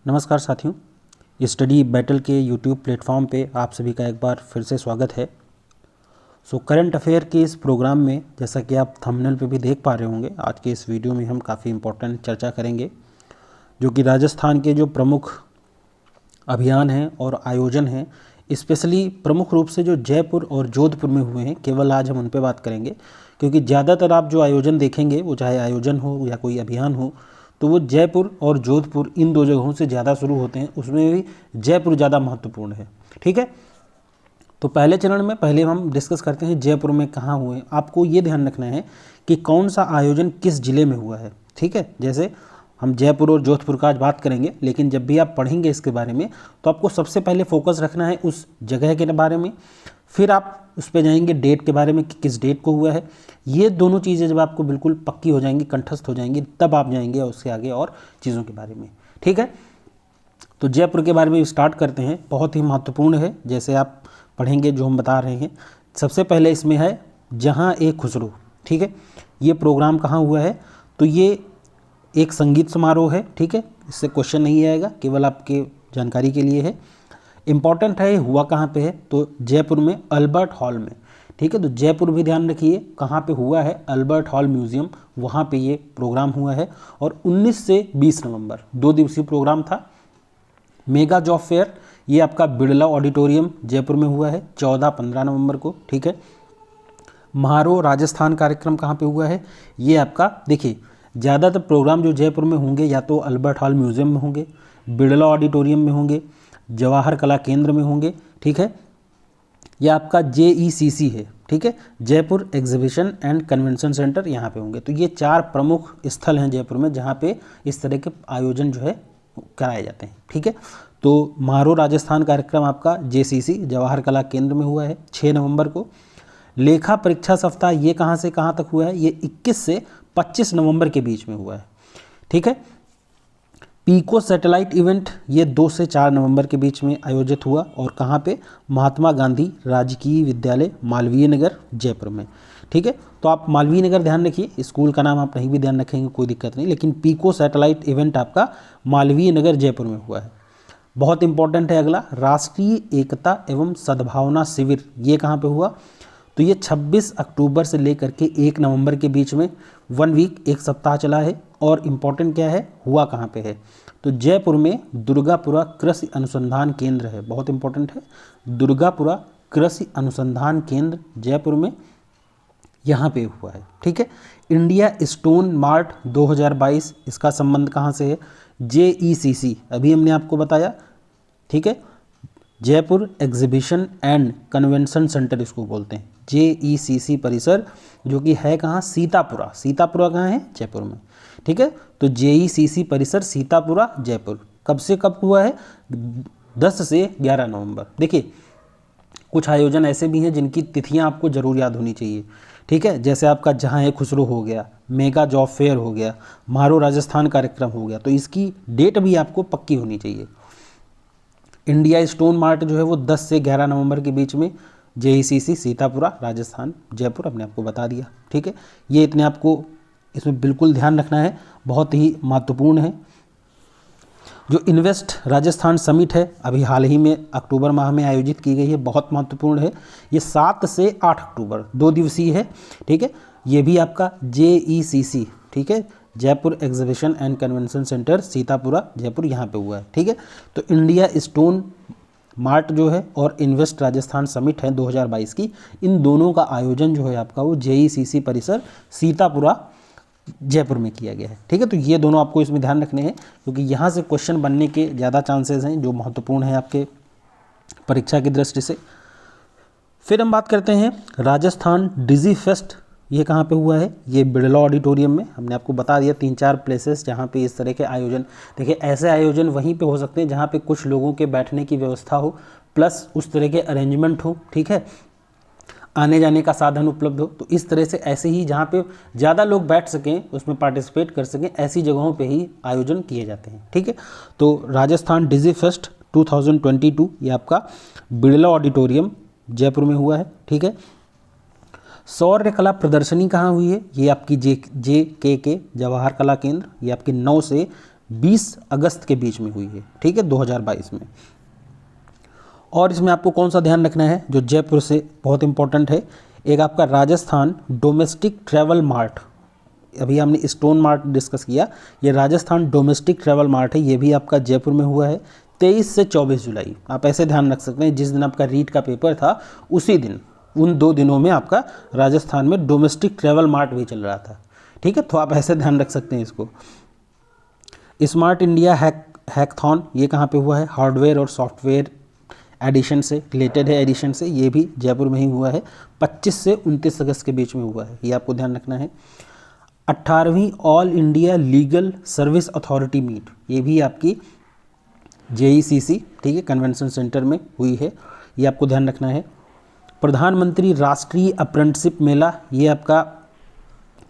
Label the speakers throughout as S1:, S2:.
S1: नमस्कार साथियों, study battle के यूट्यूब प्लेटफॉर्म पे आप सभी का एक बार फिर से स्वागत है। करंट अफेयर के इस प्रोग्राम में जैसा कि आप थंबनेल पे भी देख पा रहे होंगे, आज के इस वीडियो में हम काफ़ी इम्पोर्टेंट चर्चा करेंगे जो कि राजस्थान के जो प्रमुख अभियान हैं और आयोजन हैं, स्पेशली प्रमुख रूप से जो जयपुर और जोधपुर में हुए हैं, केवल आज हम उन पर बात करेंगे। क्योंकि ज़्यादातर आप जो आयोजन देखेंगे, वो चाहे आयोजन हो या कोई अभियान हो, तो वो जयपुर और जोधपुर इन दो जगहों से ज़्यादा शुरू होते हैं। उसमें भी जयपुर ज़्यादा महत्वपूर्ण है। ठीक है, तो पहले चरण में पहले हम डिस्कस करते हैं जयपुर में कहाँ हुए। आपको ये ध्यान रखना है कि कौन सा आयोजन किस जिले में हुआ है। ठीक है, जैसे हम जयपुर और जोधपुर का आज बात करेंगे, लेकिन जब भी आप पढ़ेंगे इसके बारे में तो आपको सबसे पहले फोकस रखना है उस जगह के बारे में, फिर आप उस पर जाएंगे डेट के बारे में कि किस डेट को हुआ है। ये दोनों चीज़ें जब आपको बिल्कुल पक्की हो जाएंगी, कंठस्थ हो जाएंगी, तब आप जाएंगे उससे आगे और चीज़ों के बारे में। ठीक है, तो जयपुर के बारे में स्टार्ट करते हैं। बहुत ही महत्वपूर्ण है, जैसे आप पढ़ेंगे जो हम बता रहे हैं। सबसे पहले इसमें है जहाँ ए खुसरो। ठीक है, ये प्रोग्राम कहाँ हुआ है, तो ये एक संगीत समारोह है। ठीक है, इससे क्वेश्चन नहीं आएगा, केवल आपके जानकारी के लिए है। इम्पॉर्टेंट है हुआ कहाँ पे है, तो जयपुर में अल्बर्ट हॉल में। ठीक है, तो जयपुर भी ध्यान रखिए कहाँ पे हुआ है, अल्बर्ट हॉल म्यूजियम, वहाँ पे ये प्रोग्राम हुआ है। और 19 से 20 नवंबर 2 दिवसीय प्रोग्राम था। मेगा जॉब फेयर ये आपका बिड़ला ऑडिटोरियम जयपुर में हुआ है 14-15 नवंबर को। ठीक है, म्हारो राजस्थान कार्यक्रम कहाँ पे हुआ है, ये आपका देखिए ज़्यादातर प्रोग्राम जो जयपुर में होंगे या तो अल्बर्ट हॉल म्यूजियम में होंगे, बिड़ला ऑडिटोरियम में होंगे, जवाहर कला केंद्र में होंगे। ठीक है, यह आपका JECC है। ठीक है, Jaipur exhibition and convention centre, यहाँ पे होंगे। तो ये 4 प्रमुख स्थल हैं जयपुर में जहाँ पे इस तरह के आयोजन जो है कराए जाते हैं। ठीक है, तो म्हारो राजस्थान कार्यक्रम आपका JCC जवाहर कला केंद्र में हुआ है 6 नवंबर को। लेखा परीक्षा सप्ताह ये कहाँ से कहाँ तक हुआ है, ये 21 से 25 नवंबर के बीच में हुआ है। ठीक है, पीको सैटेलाइट इवेंट ये 2 से 4 नवंबर के बीच में आयोजित हुआ और कहाँ पे, महात्मा गांधी राजकीय विद्यालय मालवीय नगर जयपुर में। ठीक है, तो आप मालवीय नगर ध्यान रखिए, स्कूल का नाम आप नहीं भी ध्यान रखेंगे कोई दिक्कत नहीं, लेकिन पीको सैटेलाइट इवेंट आपका मालवीय नगर जयपुर में हुआ है। बहुत इंपॉर्टेंट है अगला, राष्ट्रीय एकता एवं सद्भावना शिविर ये कहाँ पे हुआ, तो ये 26 अक्टूबर से लेकर के 1 नवंबर के बीच में 1 वीक, एक सप्ताह चला है। और इम्पॉर्टेंट क्या है, हुआ कहाँ पे है, तो जयपुर में दुर्गापुरा कृषि अनुसंधान केंद्र है। बहुत इंपॉर्टेंट है, दुर्गापुरा कृषि अनुसंधान केंद्र जयपुर में यहाँ पे हुआ है। ठीक है, इंडिया स्टोन मार्ट 2022 इसका संबंध कहाँ से है, JECC अभी हमने आपको बताया। ठीक है, Jaipur exhibition and convention centre इसको बोलते हैं, JECC परिसर, जो कि है कहाँ, सीतापुरा। सीतापुरा कहाँ है, जयपुर में। ठीक है, तो JECC परिसर सीतापुरा जयपुर कब से कब हुआ है, 10 से 11 नवंबर। देखिए कुछ आयोजन ऐसे भी हैं जिनकी तिथियां आपको जरूर याद होनी चाहिए। ठीक है, जैसे आपका जहाँ है खुसरो हो गया, मेगा जॉब फेयर हो गया, म्हारो राजस्थान कार्यक्रम हो गया, तो इसकी डेट भी आपको पक्की होनी चाहिए। इंडिया स्टोन मार्ट जो है वो 10 से 11 नवंबर के बीच में, JECC सीतापुरा राजस्थान जयपुर, हमने आपको बता दिया। ठीक है, ये इतने आपको इसमें बिल्कुल ध्यान रखना है, बहुत ही महत्वपूर्ण है। जो इन्वेस्ट राजस्थान समिट है अभी हाल ही में अक्टूबर माह में आयोजित की गई है, बहुत महत्वपूर्ण है। ये 7 से 8 अक्टूबर 2 दिवसीय है। ठीक है, ये भी आपका JECC, ठीक है, Jaipur exhibition and convention centre Sitapura Jaipur, यहाँ पे हुआ है। ठीक है, तो इंडिया स्टोन मार्ट जो है और इन्वेस्ट राजस्थान समिट है 2022 की, इन दोनों का आयोजन जो है आपका वो JECC परिसर सीतापुरा जयपुर में किया गया है। ठीक है, तो ये दोनों आपको इसमें ध्यान रखने हैं, क्योंकि यहाँ से क्वेश्चन बनने के ज़्यादा चांसेस हैं, जो महत्वपूर्ण है आपके परीक्षा की दृष्टि से। फिर हम बात करते हैं राजस्थान डिजी फेस्ट, ये कहाँ पे हुआ है, ये बिड़ला ऑडिटोरियम में। हमने आपको बता दिया 3-4 प्लेसेस जहाँ पे इस तरह के आयोजन, देखिए ऐसे आयोजन वहीं पे हो सकते हैं जहाँ पे कुछ लोगों के बैठने की व्यवस्था हो, प्लस उस तरह के अरेंजमेंट हो। ठीक है, आने जाने का साधन उपलब्ध हो, तो इस तरह से ऐसे ही जहाँ पे ज़्यादा लोग बैठ सकें, उसमें पार्टिसिपेट कर सकें, ऐसी जगहों पे ही आयोजन किए जाते हैं। ठीक है, तो राजस्थान डिजी फेस्ट 2022 ये आपका बिड़ला ऑडिटोरियम जयपुर में हुआ है। ठीक है, सौर्य कला प्रदर्शनी कहाँ हुई है, ये आपकी JKK जवाहर कला केंद्र, ये आपकी 9 से 20 अगस्त के बीच में हुई है, ठीक है, 2022 में। और इसमें आपको कौन सा ध्यान रखना है जो जयपुर से बहुत इंपॉर्टेंट है, एक आपका राजस्थान डोमेस्टिक ट्रैवल मार्ट, अभी हमने स्टोन मार्ट डिस्कस किया, ये राजस्थान डोमेस्टिक ट्रैवल मार्ट है, ये भी आपका जयपुर में हुआ है 23 से 24 जुलाई। आप ऐसे ध्यान रख सकते हैं, जिस दिन आपका रीट का पेपर था उसी दिन, उन 2 दिनों में आपका राजस्थान में डोमेस्टिक ट्रैवल मार्ट भी चल रहा था, ठीक है, तो आप ऐसे ध्यान रख सकते हैं इसको। स्मार्ट इंडिया हैकथॉन, ये कहाँ पे हुआ है, हार्डवेयर और सॉफ्टवेयर एडिशन से रिलेटेड है, एडिशन से, ये भी जयपुर में ही हुआ है, 25 से 29 अगस्त के बीच में हुआ है, ये आपको ध्यान रखना है। 18वीं all India legal service authority meet, ये भी आपकी JECC, ठीक है, कन्वेंशन सेंटर में हुई है, ये आपको ध्यान रखना है। प्रधानमंत्री राष्ट्रीय अप्रेंटिसशिप मेला, ये आपका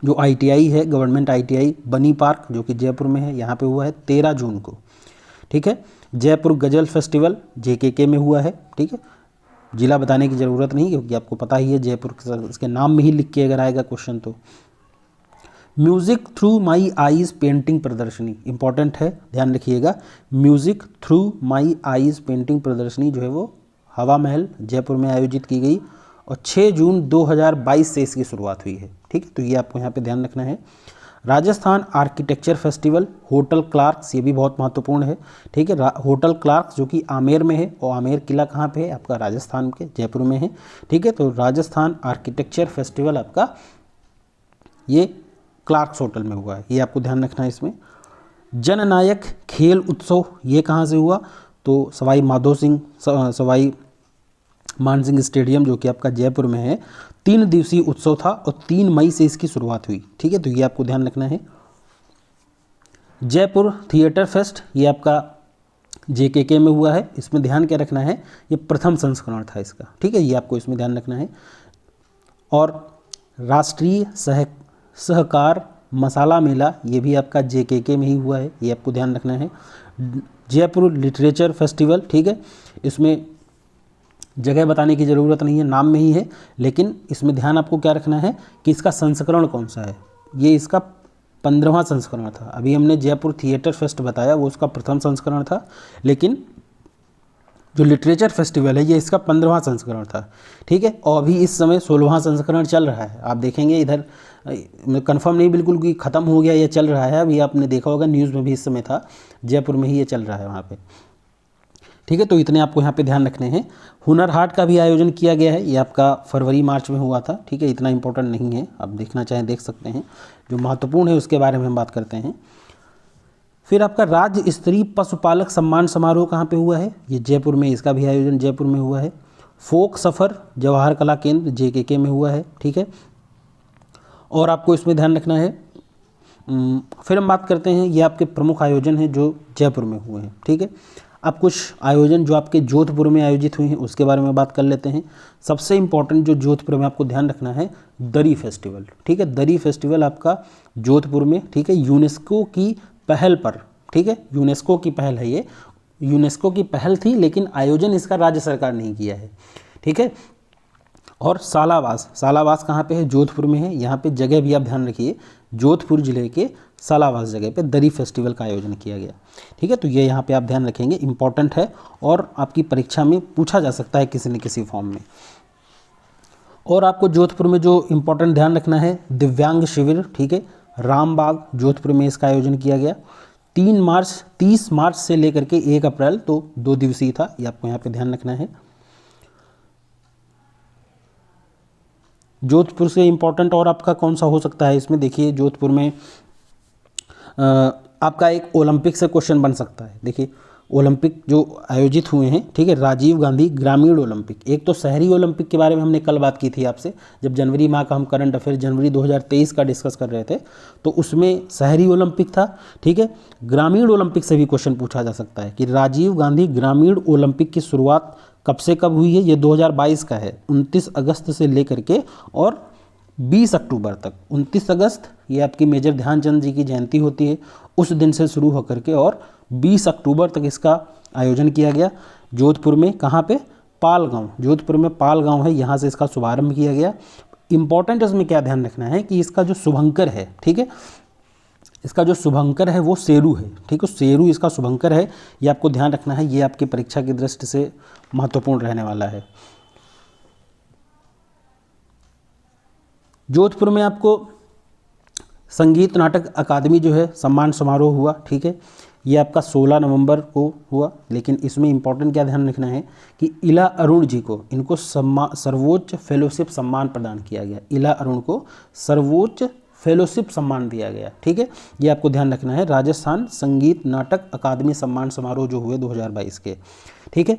S1: जो ITI है, गवर्नमेंट ITI बनी पार्क, जो कि जयपुर में है, यहाँ पे हुआ है 13 जून को, ठीक है। जयपुर गजल फेस्टिवल JKK में हुआ है, ठीक है, जिला बताने की ज़रूरत नहीं क्योंकि आपको पता ही है, जयपुर इसके नाम में ही लिख के अगर आएगा क्वेश्चन तो। Music through my eyes painting प्रदर्शनी, इंपॉर्टेंट है, ध्यान रखिएगा, music through my eyes painting प्रदर्शनी जो है वो हवा महल जयपुर में आयोजित की गई और 6 जून 2022 से इसकी शुरुआत हुई है, ठीक है, तो ये आपको यहाँ पे ध्यान रखना है। Rajasthan architecture festival, hotel Clarks, ये भी बहुत महत्वपूर्ण है, ठीक है, होटल क्लार्क्स जो कि आमेर में है, और आमेर किला कहाँ पे है, आपका राजस्थान के जयपुर में है, ठीक है, तो राजस्थान आर्किटेक्चर फेस्टिवल आपका ये क्लार्क्स होटल में हुआ है, ये आपको ध्यान रखना है इसमें। जननायक खेल उत्सव, ये कहाँ से हुआ, तो सवाई मानसिंह स्टेडियम जो कि आपका जयपुर में है, 3 दिवसीय उत्सव था और 3 मई से इसकी शुरुआत हुई, ठीक है, तो ये आपको ध्यान रखना है। जयपुर थिएटर फेस्ट, ये आपका JKK में हुआ है, इसमें ध्यान क्या रखना है, ये प्रथम संस्करण था इसका, ठीक है, ये आपको इसमें ध्यान रखना है। और राष्ट्रीय सहकार मसाला मेला, ये भी आपका JKK में ही हुआ है, ये आपको ध्यान रखना है। जयपुर लिटरेचर फेस्टिवल, ठीक है, इसमें जगह बताने की ज़रूरत नहीं है, नाम में ही है, लेकिन इसमें ध्यान आपको क्या रखना है कि इसका संस्करण कौन सा है, ये इसका 15वां संस्करण था। अभी हमने जयपुर थिएटर फेस्ट बताया, वो उसका प्रथम संस्करण था, लेकिन जो लिटरेचर फेस्टिवल है ये इसका 15वां संस्करण था, ठीक है, और अभी इस समय 16वां संस्करण चल रहा है। आप देखेंगे इधर कंफर्म नहीं बिल्कुल कि ख़त्म हो गया, ये चल रहा है, अभी आपने देखा होगा न्यूज़ में भी इस समय था, जयपुर में ही ये चल रहा है वहाँ पे, ठीक है, तो इतने आपको यहाँ पे ध्यान रखने हैं। हुनर हाट का भी आयोजन किया गया है, ये आपका फरवरी मार्च में हुआ था, ठीक है, इतना इंपॉर्टेंट नहीं है, आप देखना चाहें देख सकते हैं, जो महत्वपूर्ण है उसके बारे में हम बात करते हैं। फिर आपका राज्य स्तरीय पशुपालक सम्मान समारोह कहाँ पे हुआ है, ये जयपुर में, इसका भी आयोजन जयपुर में हुआ है। फोक सफ़र जवाहर कला केंद्र JKK में हुआ है, ठीक है, और आपको इसमें ध्यान रखना है। फिर हम बात करते हैं, ये आपके प्रमुख आयोजन हैं जो जयपुर में हुए हैं, ठीक है। अब कुछ आयोजन जो आपके जोधपुर में आयोजित हुए हैं उसके बारे में बात कर लेते हैं। सबसे इम्पॉर्टेंट जो जोधपुर में आपको ध्यान रखना है, दरी फेस्टिवल, ठीक है, दरी फेस्टिवल आपका जोधपुर में, ठीक है, यूनेस्को की पहल पर, ठीक है, यूनेस्को की पहल है, ये यूनेस्को की पहल थी, लेकिन आयोजन इसका राज्य सरकार नहीं किया है, ठीक है। और सालावास कहाँ पे है, जोधपुर में है, यहाँ पे जगह भी आप ध्यान रखिए, जोधपुर जिले के सालावास जगह पे दरी फेस्टिवल का आयोजन किया गया, ठीक है, तो ये यहाँ पे आप ध्यान रखेंगे, इंपॉर्टेंट है और आपकी परीक्षा में पूछा जा सकता है किसी न किसी फॉर्म में। और आपको जोधपुर में जो इंपॉर्टेंट ध्यान रखना है, दिव्यांग शिविर, ठीक है, रामबाग जोधपुर में इसका आयोजन किया गया, 30 मार्च से लेकर के 1 अप्रैल, तो 2 दिवसीय था, ये आपको यहाँ पे ध्यान रखना है। जोधपुर से इम्पोर्टेंट और आपका कौन सा हो सकता है, इसमें देखिए जोधपुर में आपका एक ओलंपिक से क्वेश्चन बन सकता है। देखिए ओलंपिक जो आयोजित हुए हैं, ठीक है, राजीव गांधी ग्रामीण ओलंपिक, एक तो शहरी ओलंपिक के बारे में हमने कल बात की थी आपसे, जब जनवरी माह का हम करंट अफेयर जनवरी 2023 का डिस्कस कर रहे थे, तो उसमें शहरी ओलंपिक था, ठीक है। ग्रामीण ओलंपिक से भी क्वेश्चन पूछा जा सकता है कि राजीव गांधी ग्रामीण ओलंपिक की शुरुआत कब से कब हुई है, ये 2022 का है, 29 अगस्त से लेकर के और 20 अक्टूबर तक। 29 अगस्त ये आपकी मेजर ध्यानचंद जी की जयंती होती है, उस दिन से शुरू होकर के और 20 अक्टूबर तक इसका आयोजन किया गया जोधपुर में। कहाँ पे, पालगांव, जोधपुर में पालगांव है, यहाँ से इसका शुभारंभ किया गया। इंपॉर्टेंट इसमें क्या ध्यान रखना है कि इसका जो शुभंकर है, ठीक है, इसका जो शुभंकर है वो शेरू है, ठीक है, शेरू इसका शुभंकर है, ये आपको ध्यान रखना है, ये आपकी परीक्षा की दृष्टि से महत्वपूर्ण रहने वाला है। जोधपुर में आपको संगीत नाटक अकादमी जो है सम्मान समारोह हुआ, ठीक है, ये आपका 16 नवंबर को हुआ। लेकिन इसमें इंपॉर्टेंट क्या ध्यान रखना है कि इला अरुण जी को, इनको सर्वोच्च फेलोशिप सम्मान प्रदान किया गया, इला अरुण को सर्वोच्च फेलोशिप सम्मान दिया गया, ठीक है, ये आपको ध्यान रखना है। राजस्थान संगीत नाटक अकादमी सम्मान समारोह जो हुए 2022 के, ठीक है।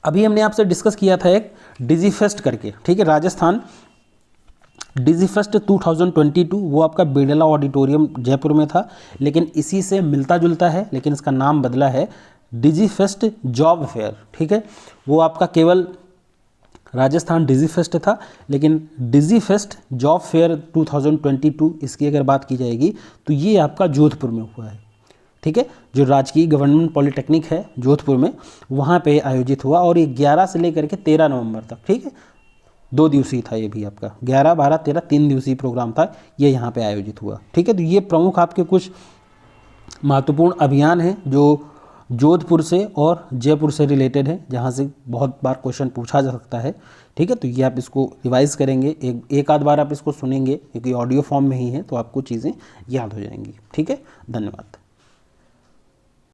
S1: अभी हमने आपसे डिस्कस किया था एक डिजीफेस्ट करके, ठीक है, राजस्थान डिजीफेस्ट 2022, वो आपका बिरला ऑडिटोरियम जयपुर में था, लेकिन इसी से मिलता जुलता है, लेकिन इसका नाम बदला है डिजीफेस्ट जॉब फेयर, ठीक है। वो आपका केवल राजस्थान डिजीफेस्ट था, लेकिन डिजीफेस्ट जॉब फेयर 2022 इसकी अगर बात की जाएगी तो ये आपका जोधपुर में हुआ है, ठीक है, जो राजकीय गवर्नमेंट पॉलिटेक्निक है जोधपुर में, वहाँ पे आयोजित हुआ और ये 11 से लेकर के 13 नवंबर तक, ठीक है, 2 दिवसीय था ये भी आपका, 11, 12, 13 3 दिवसीय प्रोग्राम था, ये यहाँ पे आयोजित हुआ, ठीक है। तो ये प्रमुख आपके कुछ महत्वपूर्ण अभियान हैं जो जोधपुर से और जयपुर से रिलेटेड है, जहाँ से बहुत बार क्वेश्चन पूछा जा सकता है, ठीक है। तो ये आप इसको रिवाइज करेंगे, एक आध बार आप इसको सुनेंगे, क्योंकि ऑडियो फॉर्म में ही है, तो आपको चीज़ें याद हो जाएंगी, ठीक है। धन्यवाद।